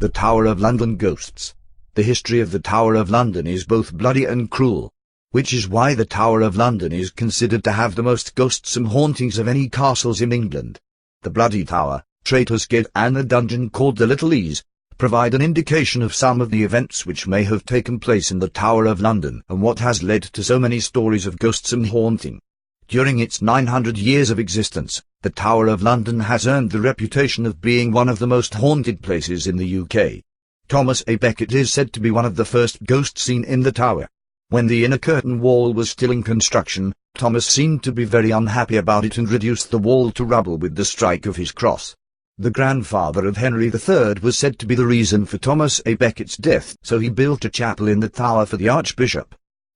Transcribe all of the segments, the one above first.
The Tower of London Ghosts. The history of the Tower of London is both bloody and cruel, which is why the Tower of London is considered to have the most ghosts and hauntings of any castles in England. The Bloody Tower, Traitor's Gate and the dungeon called the Little Ease provide an indication of some of the events which may have taken place in the Tower of London and what has led to so many stories of ghosts and haunting. During its 900 years of existence, the Tower of London has earned the reputation of being one of the most haunted places in the UK. Thomas A. Becket is said to be one of the first ghosts seen in the tower. When the inner curtain wall was still in construction, Thomas seemed to be very unhappy about it and reduced the wall to rubble with the strike of his cross. The grandfather of Henry III was said to be the reason for Thomas A. Becket's death, so he built a chapel in the tower for the Archbishop.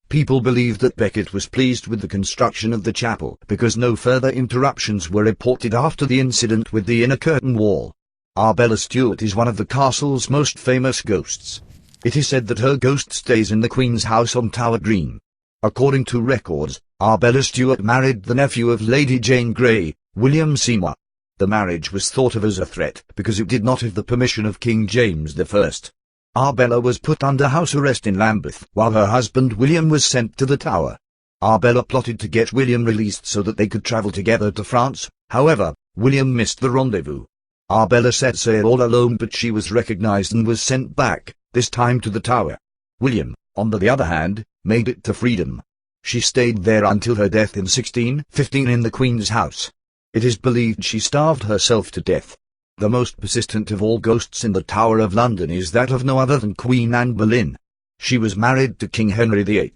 People believe that Becket was pleased with the construction of the chapel because no further interruptions were reported after the incident with the inner curtain wall. Arbella Stewart is one of the castle's most famous ghosts. It is said that her ghost stays in the Queen's house on Tower Green. According to records, Arbella Stewart married the nephew of Lady Jane Grey, William Seymour. The marriage was thought of as a threat because it did not have the permission of King James I. Arbella was put under house arrest in Lambeth while her husband William was sent to the Tower. Arbella plotted to get William released so that they could travel together to France. However, William missed the rendezvous. Arbella set sail all alone, but she was recognized and was sent back, this time to the Tower. William, on the other hand, made it to freedom. She stayed there until her death in 1615 in the Queen's house. It is believed she starved herself to death. The most persistent of all ghosts in the Tower of London is that of no other than Queen Anne Boleyn. She was married to King Henry VIII.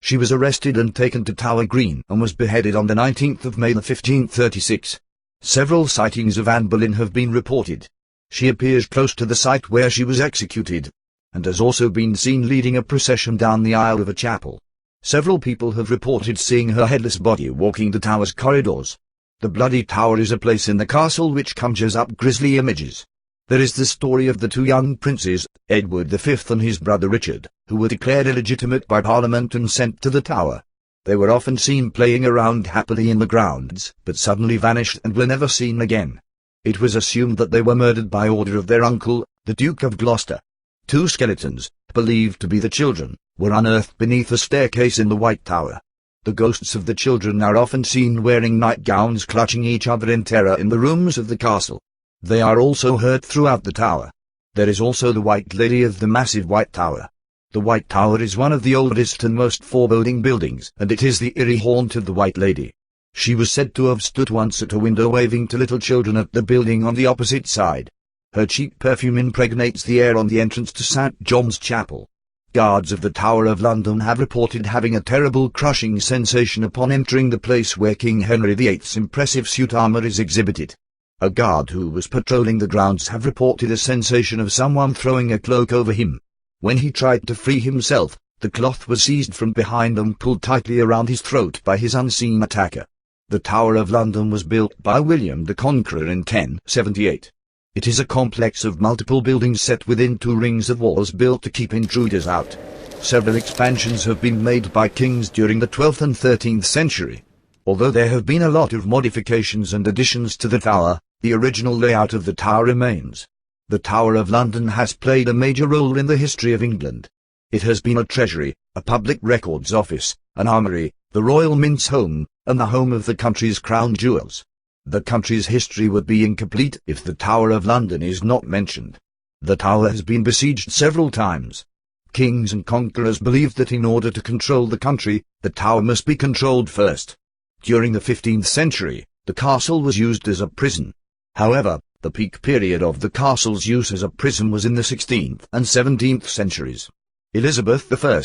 She was arrested and taken to Tower Green and was beheaded on the 19th of May 1536. Several sightings of Anne Boleyn have been reported. She appears close to the site where she was executed, and has also been seen leading a procession down the aisle of a chapel. Several people have reported seeing her headless body walking the tower's corridors. The Bloody Tower is a place in the castle which conjures up grisly images. There is the story of the two young princes, Edward V and his brother Richard, who were declared illegitimate by Parliament and sent to the Tower. They were often seen playing around happily in the grounds, but suddenly vanished and were never seen again. It was assumed that they were murdered by order of their uncle, the Duke of Gloucester. Two skeletons, believed to be the children, were unearthed beneath a staircase in the White Tower. The ghosts of the children are often seen wearing nightgowns, clutching each other in terror in the rooms of the castle. They are also heard throughout the tower. There is also the White Lady of the massive White Tower. The White Tower is one of the oldest and most foreboding buildings, and it is the eerie haunt of the White Lady. She was said to have stood once at a window waving to little children at the building on the opposite side. Her cheap perfume impregnates the air on the entrance to St. John's Chapel. Guards of the Tower of London have reported having a terrible crushing sensation upon entering the place where King Henry VIII's impressive suit armor is exhibited. A guard who was patrolling the grounds have reported a sensation of someone throwing a cloak over him. When he tried to free himself, the cloth was seized from behind and pulled tightly around his throat by his unseen attacker. The Tower of London was built by William the Conqueror in 1078. It is a complex of multiple buildings set within two rings of walls built to keep intruders out. Several expansions have been made by kings during the 12th and 13th century. Although there have been a lot of modifications and additions to the tower, the original layout of the tower remains. The Tower of London has played a major role in the history of England. It has been a treasury, a public records office, an armoury, the royal mint's home, and the home of the country's crown jewels. The country's history would be incomplete if the Tower of London is not mentioned. The tower has been besieged several times. Kings and conquerors believed that in order to control the country, the tower must be controlled first. During the 15th century, the castle was used as a prison. However, the peak period of the castle's use as a prison was in the 16th and 17th centuries. Elizabeth I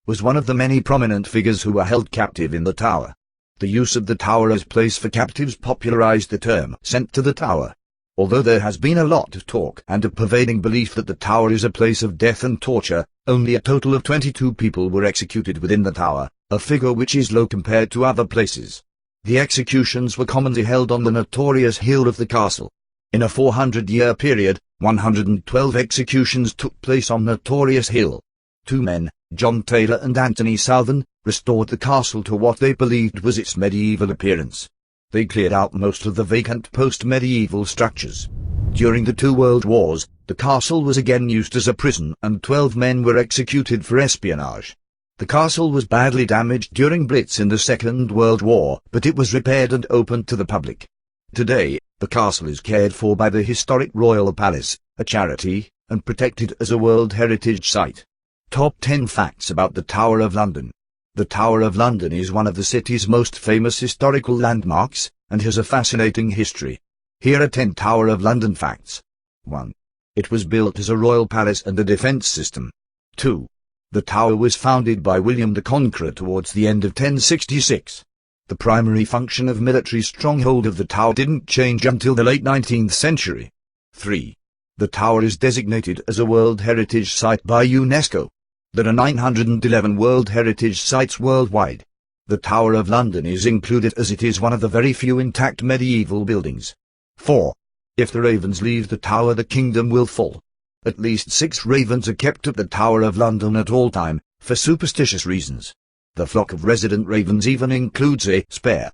was one of the many prominent figures who were held captive in the tower. The use of the tower as place for captives popularized the term "sent to the tower." Although there has been a lot of talk and a pervading belief that the tower is a place of death and torture, only a total of 22 people were executed within the tower, a figure which is low compared to other places. The executions were commonly held on the notorious hill of the castle. In a 400-year period, 112 executions took place on Notorious Hill. Two men, John Taylor and Anthony Southern, restored the castle to what they believed was its medieval appearance. They cleared out most of the vacant post-medieval structures. During the two world wars, the castle was again used as a prison and 12 men were executed for espionage. The castle was badly damaged during Blitz in the Second World War, but it was repaired and opened to the public. Today, the castle is cared for by the Historic Royal Palace, a charity, and protected as a World Heritage Site. Top 10 Facts about the Tower of London. The Tower of London is one of the city's most famous historical landmarks, and has a fascinating history. Here are 10 Tower of London facts. 1. It was built as a royal palace and a defence system. 2. The tower was founded by William the Conqueror towards the end of 1066. The primary function of military stronghold of the tower didn't change until the late 19th century. 3. The tower is designated as a World Heritage Site by UNESCO. There are 911 World Heritage Sites worldwide. The Tower of London is included as it is one of the very few intact medieval buildings. 4. If the ravens leave the tower, the kingdom will fall. At least 6 ravens are kept at the Tower of London at all time, for superstitious reasons. The flock of resident ravens even includes a spare.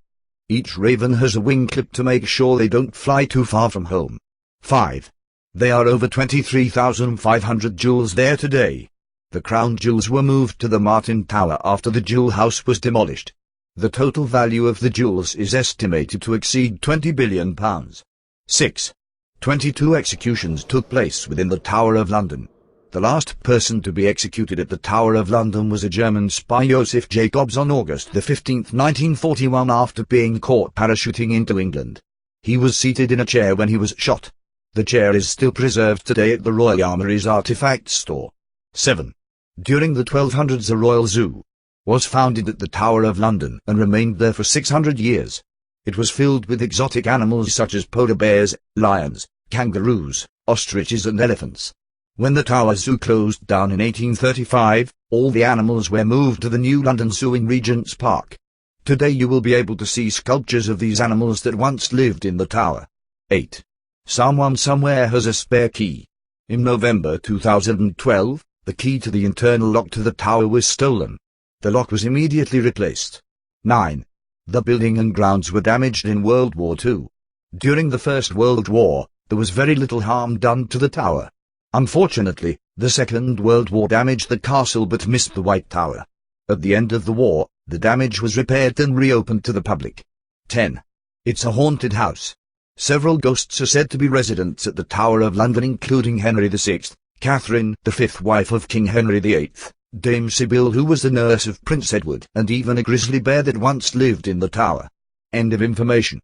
Each raven has a wing clip to make sure they don't fly too far from home. 5. There are over 23,500 jewels there today. The crown jewels were moved to the Martin Tower after the jewel house was demolished. The total value of the jewels is estimated to exceed £20 billion. 6. 22 executions took place within the Tower of London. The last person to be executed at the Tower of London was a German spy, Joseph Jacobs, on August 15, 1941, after being caught parachuting into England. He was seated in a chair when he was shot. The chair is still preserved today at the Royal Armouries Artifacts Store. 7. During the 1200s, a royal zoo was founded at the Tower of London and remained there for 600 years. It was filled with exotic animals such as polar bears, lions, kangaroos, ostriches and elephants. When the Tower Zoo closed down in 1835, all the animals were moved to the new London Zoo in Regent's Park. Today you will be able to see sculptures of these animals that once lived in the tower. 8. Someone somewhere has a spare key. In November 2012, the key to the internal lock to the tower was stolen. The lock was immediately replaced. 9. The building and grounds were damaged in World War II. During the First World War, there was very little harm done to the tower. Unfortunately, the Second World War damaged the castle but missed the White Tower. At the end of the war, the damage was repaired and reopened to the public. 10. It's a haunted house. Several ghosts are said to be residents at the Tower of London, including Henry VI, Catherine, the fifth wife of King Henry VIII, Dame Sybil, who was the nurse of Prince Edward, and even a grizzly bear that once lived in the tower. End of information.